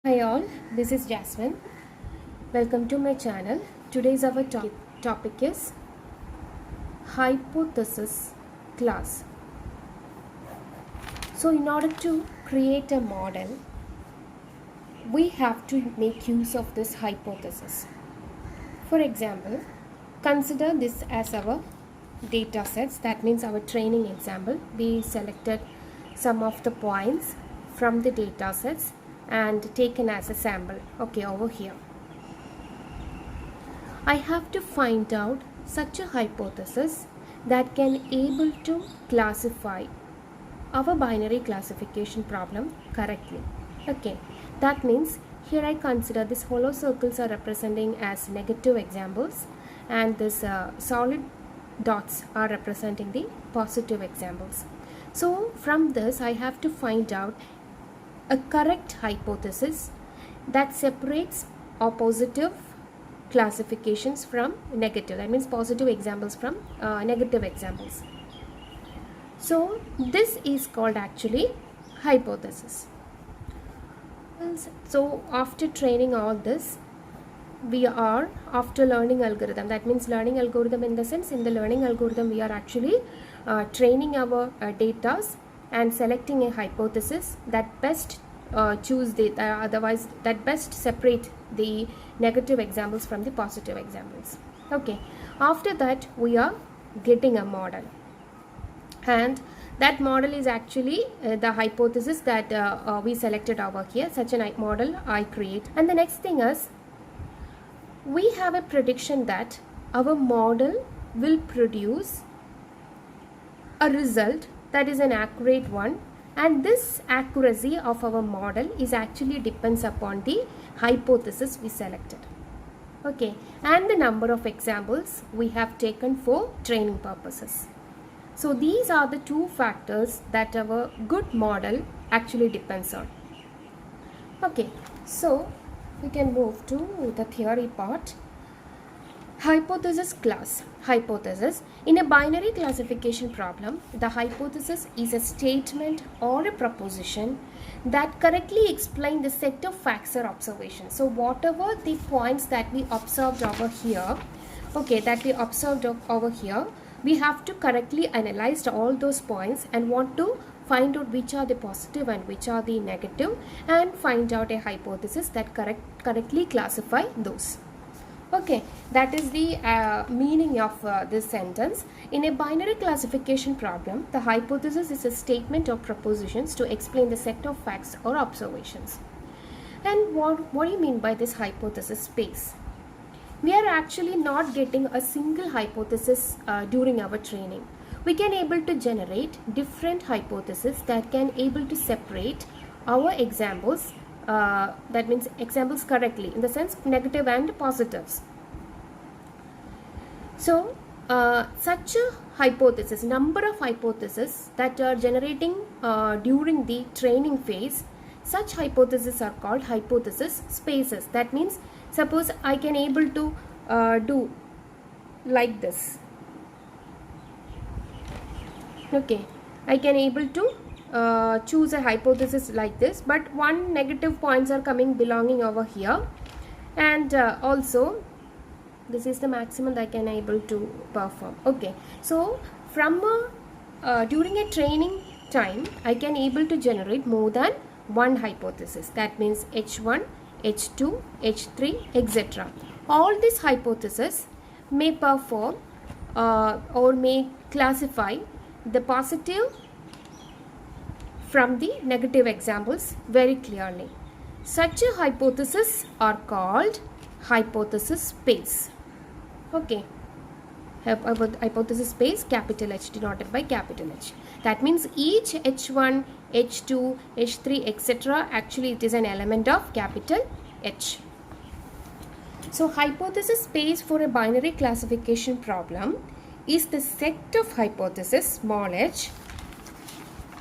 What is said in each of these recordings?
Hi all, this is Jasmine. Welcome to my channel. Today's our topic is hypothesis class. So in order to create a model, we have to make use of this hypothesis. For example, consider this as our data sets. That means our training example. We selected some of the points from the data sets and taken as a sample. Okay, over here I have to find out such a hypothesis that can able to classify our binary classification problem correctly. Okay, that means here I consider these hollow circles are representing as negative examples and this solid dots are representing the positive examples. So from this I have to find out a correct hypothesis that separates or positive classifications from negative. That means positive examples from negative examples. So this is called actually hypothesis. So after training all this, we are after learning algorithm. That means learning algorithm in the sense, in the learning algorithm we are actually training our data and selecting a hypothesis that best choose the otherwise that best separate the negative examples from the positive examples. Okay, after that we are getting a model, and that model is actually the hypothesis that we selected over here. Such a model I create, and the next thing is we have a prediction that our model will produce a result that is an accurate one, and this accuracy of our model is actually depends upon the hypothesis we selected. Okay, and the number of examples we have taken for training purposes. So these are the two factors that our good model actually depends on. Okay, so we can move to the theory part. Hypothesis class. Hypothesis. In a binary classification problem, the hypothesis is a statement or a proposition that correctly explain the set of facts or observations. So whatever the points that we observed over here, we have to correctly analyze all those points and want to find out which are the positive and which are the negative, and find out a hypothesis that correctly classify those. Okay, that is the meaning of this sentence. In a binary classification problem, the hypothesis is a statement of propositions to explain the set of facts or observations. And what do you mean by this hypothesis space? We are actually not getting a single hypothesis during our training. We can able to generate different hypotheses that can able to separate our examples, that means examples correctly, in the sense negative and positives. So such a hypothesis, number of hypotheses that are generating during the training phase, such hypotheses are called hypothesis spaces. That means suppose I can able to do like this. Okay, I can able to choose a hypothesis like this, but one negative points are coming belonging over here, and also this is the maximum that I can able to perform. Okay, so from during a training time I can able to generate more than one hypothesis. That means H1, H2, H3, etc. All these hypotheses may perform or may classify the positive from the negative examples very clearly. Such a hypothesis are called hypothesis space. Okay, hypothesis space capital H denoted by capital H. That means each H1, H2, H3, etc. actually it is an element of capital H. So hypothesis space for a binary classification problem is the set of hypotheses small h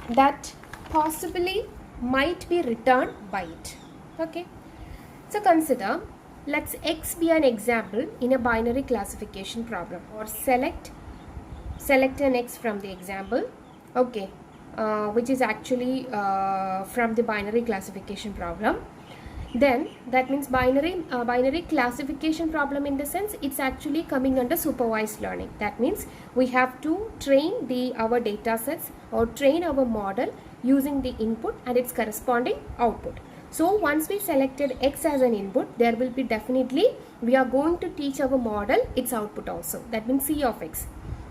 that possibly might be returned by it. Okay, so consider, let's X be an example in a binary classification problem, or select an X from the example. Okay, which is actually from the binary classification problem. Then that means binary classification problem, in the sense it's actually coming under supervised learning. That means we have to train our data sets or train our model using the input and its corresponding output. So once we selected X as an input, there will be definitely, we are going to teach our model its output also. That means C of X.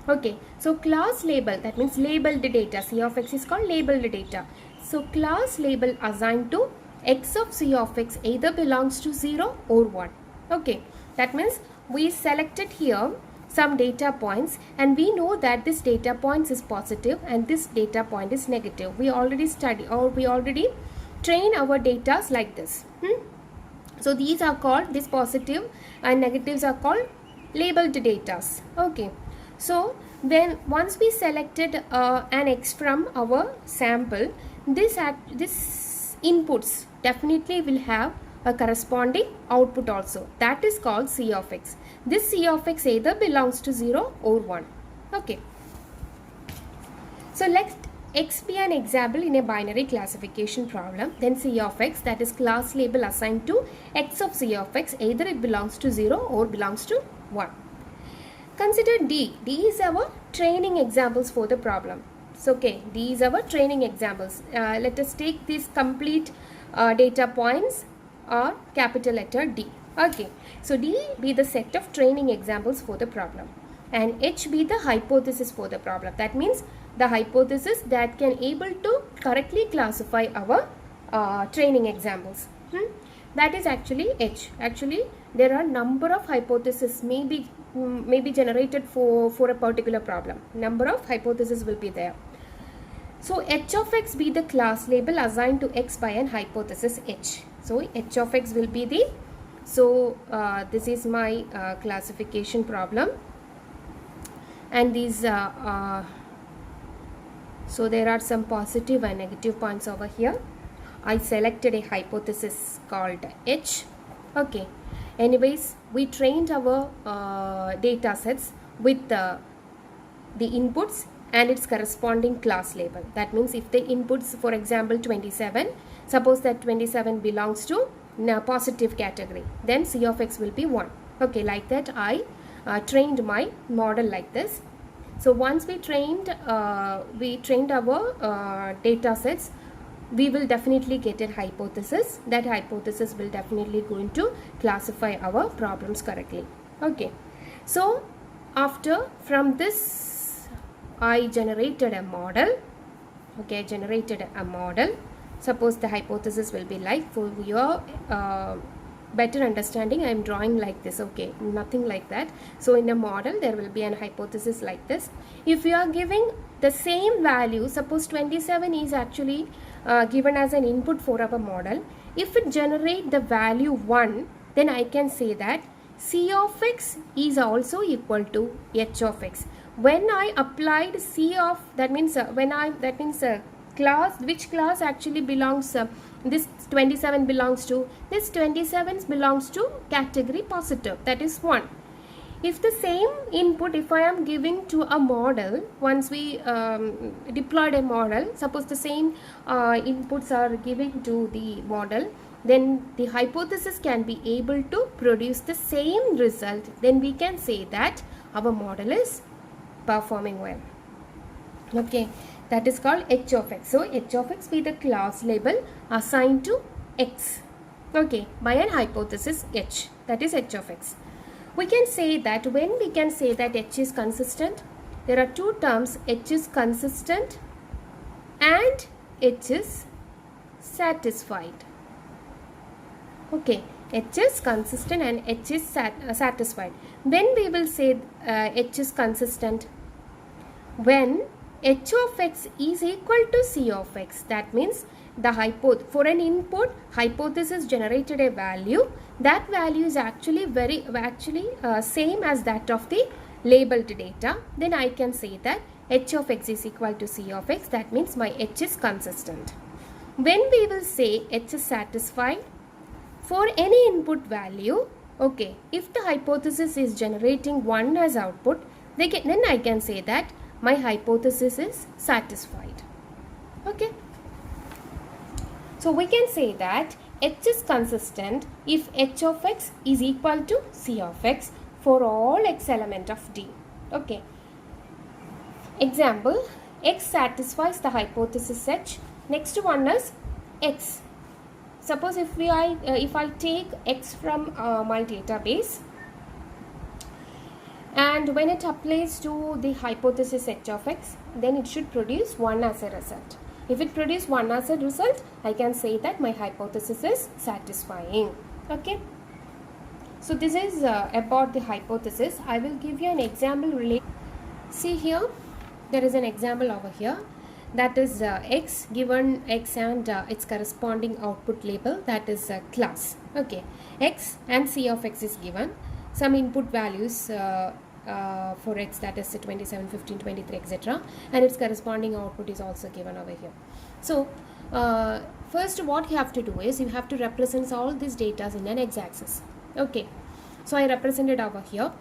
Okay, so class label, that means labeled data. C of X is called labeled data. So class label assigned to X of C of X either belongs to 0 or 1. Okay, that means we selected here some data points and we know that this data points is positive and this data point is negative. We already study, or we already train our data like this. So these are called, this positive and negatives are called labeled data. Okay, so when once we selected an X from our sample, this inputs definitely will have a corresponding output also. That is called C of X. This C of X either belongs to 0 or 1. Okay. So let X be an example in a binary classification problem. Then C of X, that is class label assigned to X of C of X, either it belongs to 0 or belongs to 1. Consider D. D is our training examples for the problem. So okay, these are our training examples. Let us take these complete data points or capital letter D. Okay, so D be the set of training examples for the problem and H be the hypothesis for the problem. That means the hypothesis that can able to correctly classify our training examples. That is actually H. Actually, there are number of hypotheses may be generated for a particular problem. Number of hypotheses will be there. So H of X be the class label assigned to X by an hypothesis H. So H of X will be the, so this is my classification problem, and these so there are some positive and negative points over here. I selected a hypothesis called H. Okay, anyways, we trained our data sets with the inputs and its corresponding class label. That means if the inputs, for example 27, suppose that 27 belongs to positive category, then C of X will be 1. Okay, like that I trained my model like this. So once we trained our data sets, we will definitely get a hypothesis. That hypothesis will definitely going to classify our problems correctly. Okay, so after from this I generated a model. Okay, I generated a model. Suppose the hypothesis will be like, for your better understanding, I am drawing like this. Okay, nothing like that. So in a model there will be an hypothesis like this. If you are giving the same value, suppose 27 is actually given as an input for our model. If it generate the value 1, then I can say that C of X is also equal to H of X. When I applied C of, that means class, which class actually belongs, this 27 belongs to, this 27 belongs to category positive, that is 1. If the same input, if I am giving to a model, once we deployed a model, suppose the same inputs are given to the model, then the hypothesis can be able to produce the same result. Then we can say that our model is performing well. Okay, that is called H of X. So H of X be the class label assigned to X. Okay, by an hypothesis H, that is H of X. We can say that, when we can say that H is consistent, there are two terms, H is consistent and H is satisfied. Okay, H is consistent and H is satisfied. When we will say H is consistent? When H of X is equal to C of X. That means the for an input, hypothesis generated a value. That value is actually same as that of the labeled data. Then I can say that H of X is equal to C of X. That means my H is consistent. When we will say H is satisfied, for any input value, okay, if the hypothesis is generating 1 as output, then I can say that my hypothesis is satisfied. Okay, so we can say that H is consistent if H of X is equal to C of X for all X element of D. Okay. Example, X satisfies the hypothesis H. Next one is X. Suppose if I take X from my database, and when it applies to the hypothesis H of X, then it should produce 1 as a result. If it produces 1 as a result, I can say that my hypothesis is satisfying. Okay. So this is about the hypothesis. I will give you an example related. See here, there is an example over here. That is X, given X and its corresponding output label, that is class. Okay. X and C of X is given. Some input values for X, that is 27, 15, 23, etc. And its corresponding output is also given over here. So first what you have to do is you have to represent all these data in an x-axis. Okay, so I represented over here.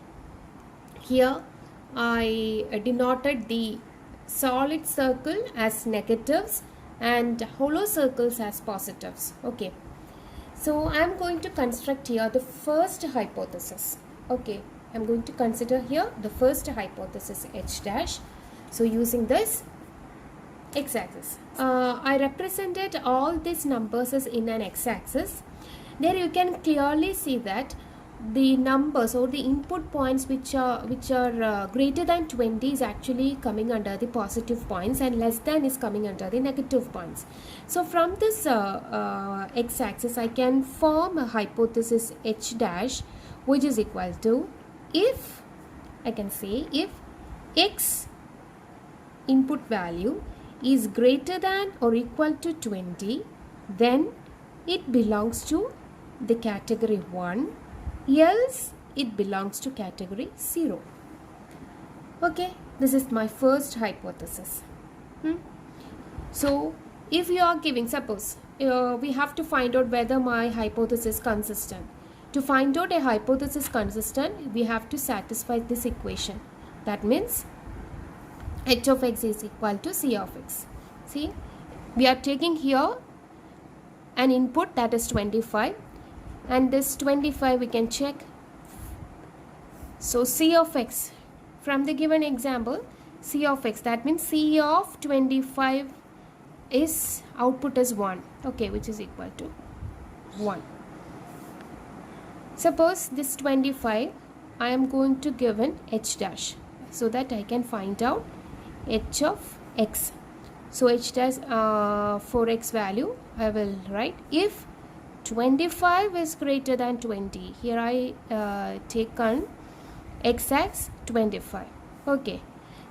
Here I denoted the solid circle as negatives and hollow circles as positives. Okay, so I am going to construct here the first hypothesis. Okay, I am going to consider here the first hypothesis H dash. So using this x-axis, I represented all these numbers as in an x-axis. There you can clearly see that the numbers or the input points which are greater than 20 is actually coming under the positive points, and less than is coming under the negative points. So from this x-axis I can form a hypothesis H dash, which is equal to, if I can say, if X input value is greater than or equal to 20, then it belongs to the category 1, else it belongs to category 0. Okay, this is my first hypothesis. So if you are giving, suppose we have to find out whether my hypothesis is consistent. To find out a hypothesis consistent, we have to satisfy this equation. That means H of X is equal to C of X. See, we are taking here an input, that is 25, and this 25 we can check. So C of X, from the given example, C of X, that means C of 25 is output is 1. Okay, which is equal to 1. Suppose this 25 I am going to give an H dash, so that I can find out H of X. So H dash for X value I will write, if 25 is greater than 20, here I take on X as 25. Okay,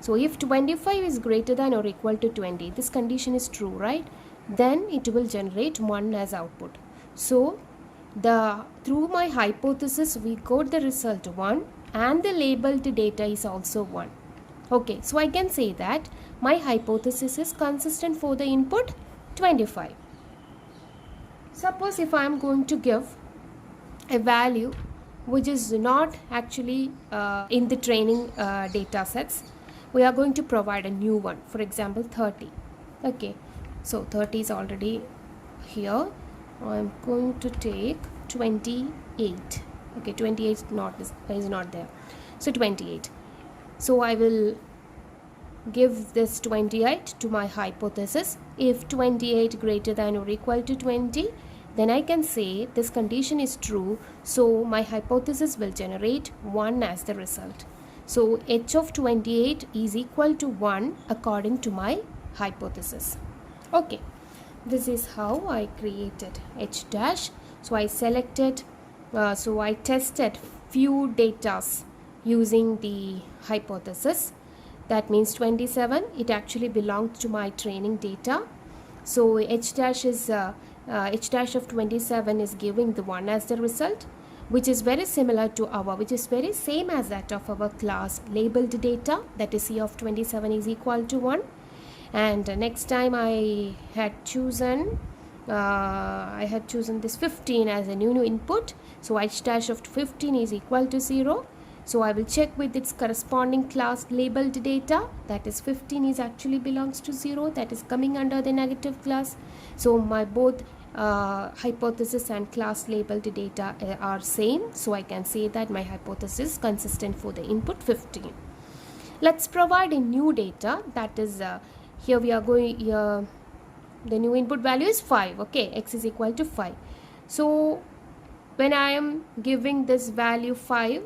so if 25 is greater than or equal to 20, this condition is true, right? Then it will generate 1 as output. So through my hypothesis we got the result 1, and the labeled data is also 1. Okay, so I can say that my hypothesis is consistent for the input 25. Suppose if I am going to give a value which is not actually in the training data sets, we are going to provide a new one, for example 30. Okay, so 30 is already here. I am going to take 28. Okay, 28 is not there. So 28. So I will give this 28 to my hypothesis. If 28 greater than or equal to 20, then I can say this condition is true. So my hypothesis will generate 1 as the result. So H of 28 is equal to 1 according to my hypothesis. Okay. This is how I created H dash. So I selected, so I tested few datas using the hypothesis. That means 27, it actually belongs to my training data. So H dash of 27 is giving the 1 as the result, which is very similar to which is very same as that of our class labeled data, that is C of 27 is equal to 1. And next time I had chosen this 15 as a new input. So H dash of 15 is equal to 0. So I will check with its corresponding class labeled data, that is 15 is actually belongs to 0, that is coming under the negative class. So my both hypothesis and class labeled data are same, so I can say that my hypothesis is consistent for the input 15. Let's provide a new data, that is here we are going the new input value is 5. Okay, x is equal to 5. So when I am giving this value 5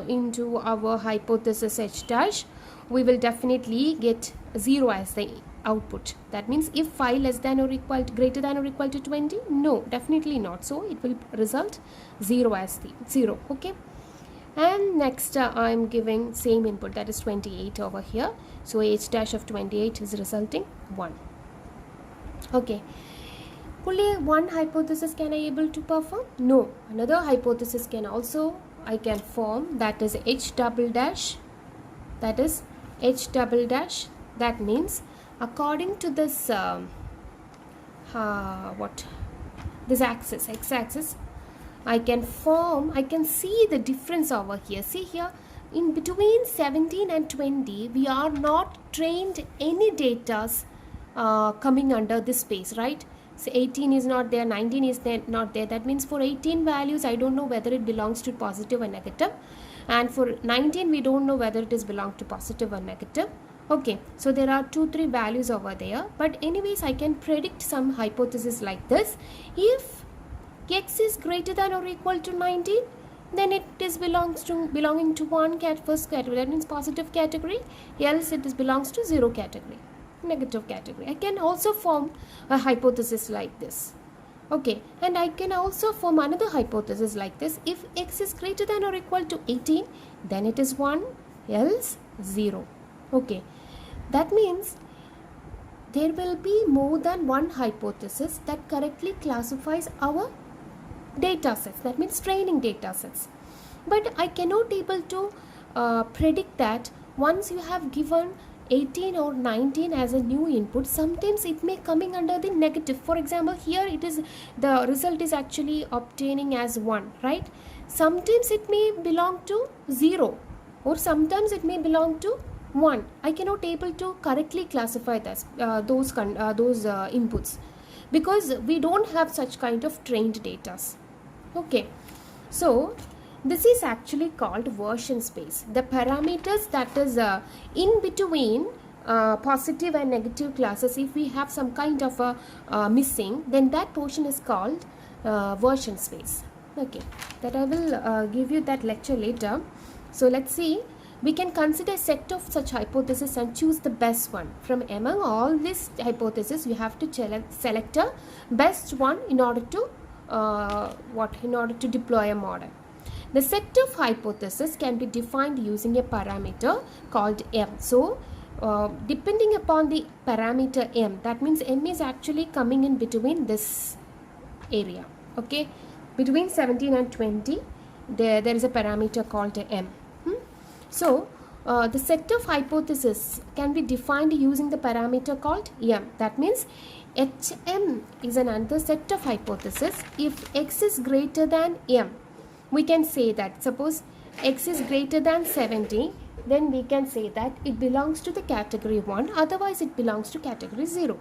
into our hypothesis h dash, we will definitely get 0 as the output. That means if 5 less than or equal to, greater than or equal to 20, no, definitely not. So it will result 0 as the 0. Okay, and next I am giving same input, that is 28 over here. So h dash of 28 is resulting 1. Okay, only one hypothesis can I able to perform? No, another hypothesis can also I can form, that is h double dash, that is h double dash. That means according to this this axis, x-axis, I can see the difference over here. See here, in between 17 and 20, we are not trained any datas coming under this space, right? So 18 is not there, 19 is there, not there. That means for 18 values, I don't know whether it belongs to positive or negative. And for 19, we don't know whether it is belong to positive or negative. Okay, so there are 2-3 values over there. But anyways, I can predict some hypothesis like this. If x is greater than or equal to 19, then it is belonging to first category, that means positive category, else it is belongs to 0 category, negative category. I can also form a hypothesis like this. Okay, and I can also form another hypothesis like this. If x is greater than or equal to 18, then it is 1, else 0. Okay, that means there will be more than one hypothesis that correctly classifies our data sets, that means training data sets. But I cannot able to predict that once you have given 18 or 19 as a new input, sometimes it may coming under the negative. For example, here it is, the result is actually obtaining as 1, right? Sometimes it may belong to 0 or sometimes it may belong to 1. I cannot able to correctly classify this, those inputs, because we don't have such kind of trained data. Okay, so this is actually called version space. The parameters that is in between positive and negative classes, if we have some kind of a missing, then that portion is called version space. Okay, that I will give you that lecture later. So let's see. We can consider a set of such hypotheses and choose the best one. From among all these hypotheses, you have to select a best one in order to deploy a model. The set of hypotheses can be defined using a parameter called m. So depending upon the parameter m, that means m is actually coming in between this area. Okay, between 17 and 20, there is a parameter called m. So the set of hypotheses can be defined using the parameter called m. That means hm is another set of hypotheses. If x is greater than m, we can say that, suppose x is greater than 70, then we can say that it belongs to the category 1, otherwise it belongs to category 0.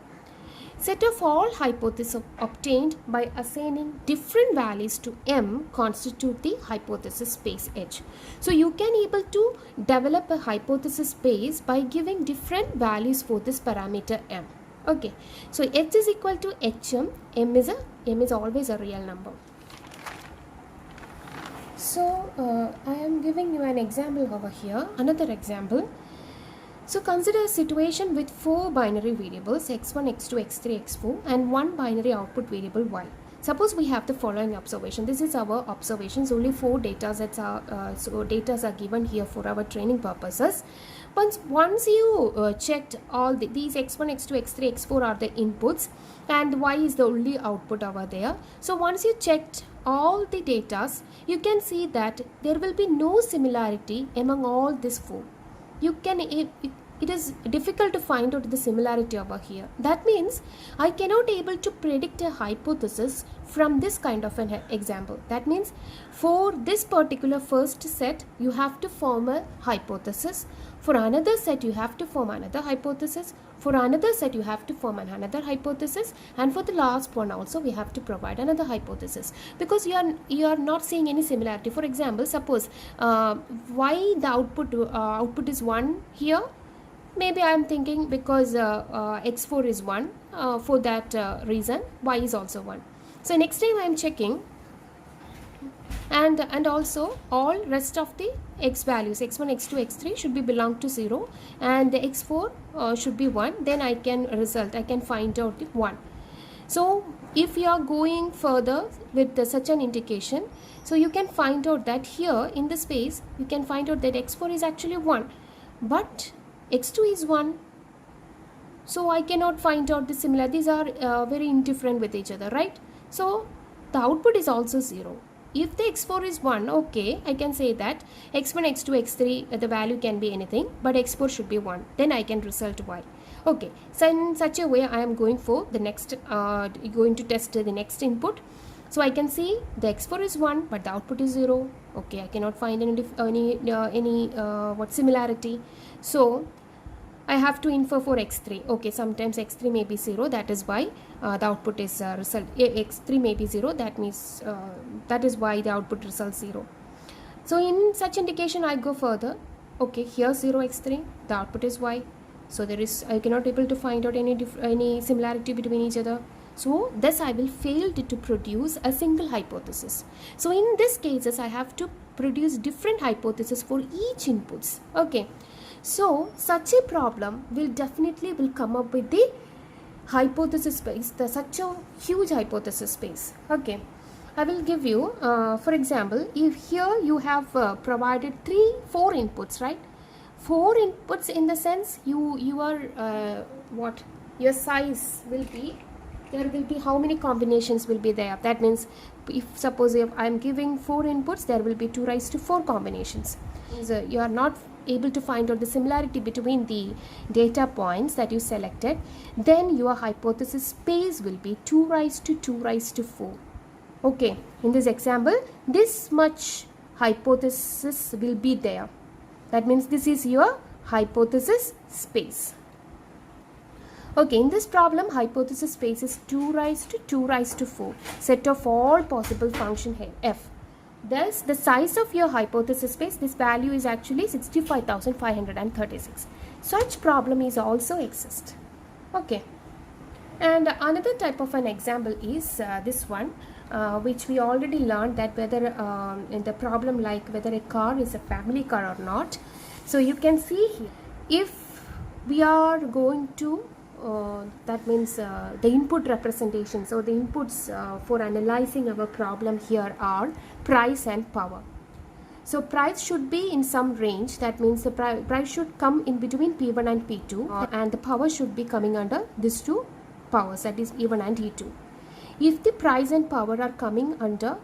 Set of all hypotheses obtained by assigning different values to m constitute the hypothesis space H. So you can able to develop a hypothesis space by giving different values for this parameter m. Okay, so H is equal to hm, m is always a real number. So I am giving you an example over here, another example. So consider a situation with 4 binary variables x1, x2, x3, x4 and 1 binary output variable y. Suppose we have the following observation. This is our observations. Only 4 data sets are data are given here for our training purposes. Once you checked all these x1, x2, x3, x4 are the inputs and y is the only output over there. So once you checked all the data, you can see that there will be no similarity among all these 4. It is difficult to find out the similarity over here. That means I cannot able to predict a hypothesis from this kind of an example. That means for this particular first set, you have to form a hypothesis. For another set, you have to form another hypothesis. For another set you have to form another hypothesis, and for the last one also we have to provide another hypothesis, because you are not seeing any similarity. For example, suppose why the output is 1 here. Maybe I am thinking because x4 is 1, for that reason y is also 1. So next time I am checking, and also all rest of the x values x1, x2, x3 should be belong to 0, and the x4 should be 1. Then I can find out the 1. So if you are going further with such an indication, so you can find out that here in the space you can find out that x4 is actually 1, but x2 is 1. So I cannot find out the similar. These are very indifferent with each other, right? So the output is also 0. If the x4 is 1, okay, I can say that x1, x2, x3, the value can be anything, but x4 should be 1. Then I can result y. Okay, so in such a way I am going for the next, going to test the next input. So I can see the x4 is 1, but the output is 0. Okay, I cannot find any similarity. So I have to infer for x3. Okay, sometimes x3 may be 0, that is why the output is result. X3 may be 0, that means that is why the output results 0. So in such indication I go further. Okay, here 0 x3, the output is y. So I cannot able to find out any similarity between each other. So thus I will fail to produce a single hypothesis. So in this cases I have to produce different hypotheses for each inputs. Okay. So such a problem will definitely come up with the hypothesis space, such a huge hypothesis space. Okay, I will give you for example, if here you have provided 4 inputs, right? 4 inputs in the sense you are your size will be, there will be how many combinations will be there. That means if suppose I am giving 4 inputs, there will be 2 raised to 4 combinations. So you are not able to find out the similarity between the data points that you selected, then your hypothesis space will be 2 raised to 2 raised to 4. Okay, in this example this much hypothesis will be there. That means this is your hypothesis space. Okay, in this problem hypothesis space is 2 raised to 2 raised to 4, set of all possible function f. Thus, the size of your hypothesis space, this value is actually 65,536. Such problem is also exist. Okay. And another type of an example is this one, which we already learned, that whether in the problem like whether a car is a family car or not. So you can see here, if we are going to that means the input representation. So the inputs for analyzing our problem here are price and power. So price should be in some range, that means the price should come in between P1 and P2 and the power should be coming under these 2 powers, that is E1 and E2. If the price and power are coming under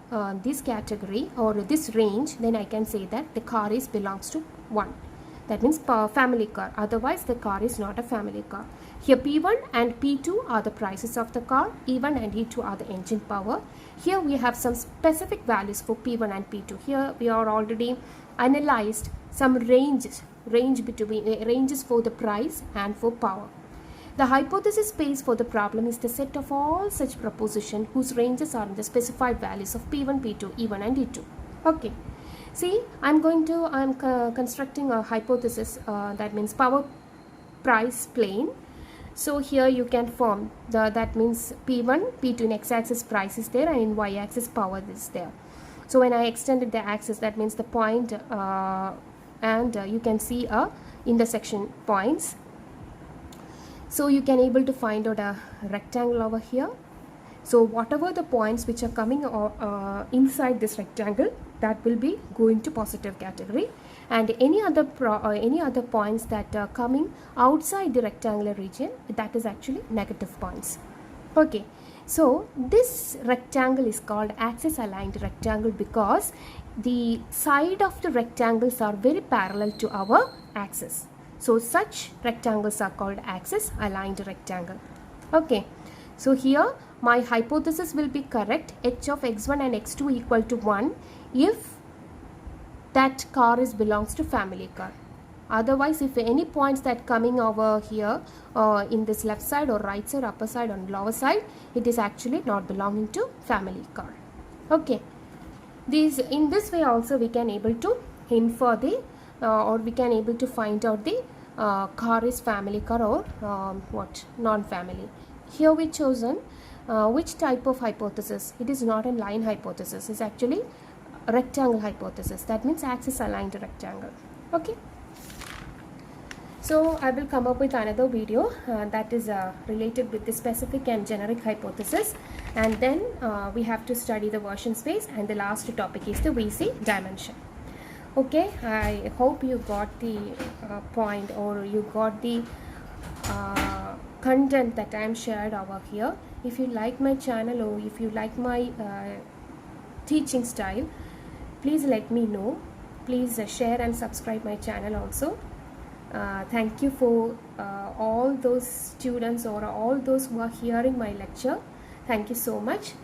this category or this range, then I can say that the car belongs to 1. That means family car, otherwise the car is not a family car. Here P1 and P2 are the prices of the car, E1 and E2 are the engine power. Here we have some specific values for P1 and P2. Here we are already analyzed some ranges for the price and for power. The hypothesis space for the problem is the set of all such propositions whose ranges are in the specified values of P1, P2, E1 and E2. Okay. See, I'm constructing a hypothesis, that means power price plane. So here you can form that means P1, P2 in x-axis price is there and in y-axis power is there. So when I extended the axis, that means the point and you can see intersection points. So you can able to find out a rectangle over here. So whatever the points which are coming inside this rectangle, that will be going to positive category, and any other points that are coming outside the rectangular region, that is actually negative points. Okay, so this rectangle is called axis aligned rectangle because the side of the rectangles are very parallel to our axis. So such rectangles are called axis aligned rectangle. Okay, so here my hypothesis will be correct, h of x1 and x2 equal to 1 if that car belongs to family car. Otherwise, if any points that coming over here in this left side or right side, upper side or lower side, it is actually not belonging to family car. Okay, these in this way also we can able to infer the or we can able to find out the car is family car or what non-family. Here we chosen which type of hypothesis. It is not a line hypothesis, it's actually a rectangle hypothesis. That means axis aligned rectangle. Okay, so I will come up with another video that is related with the specific and generic hypothesis, and then we have to study the version space, and the last topic is the VC dimension. Okay, I hope you got the point, or you got the content that I am shared over here. If you like my channel or if you like my teaching style, please let me know. Please share and subscribe my channel also. Thank you for all those students or all those who are hearing my lecture. Thank you so much.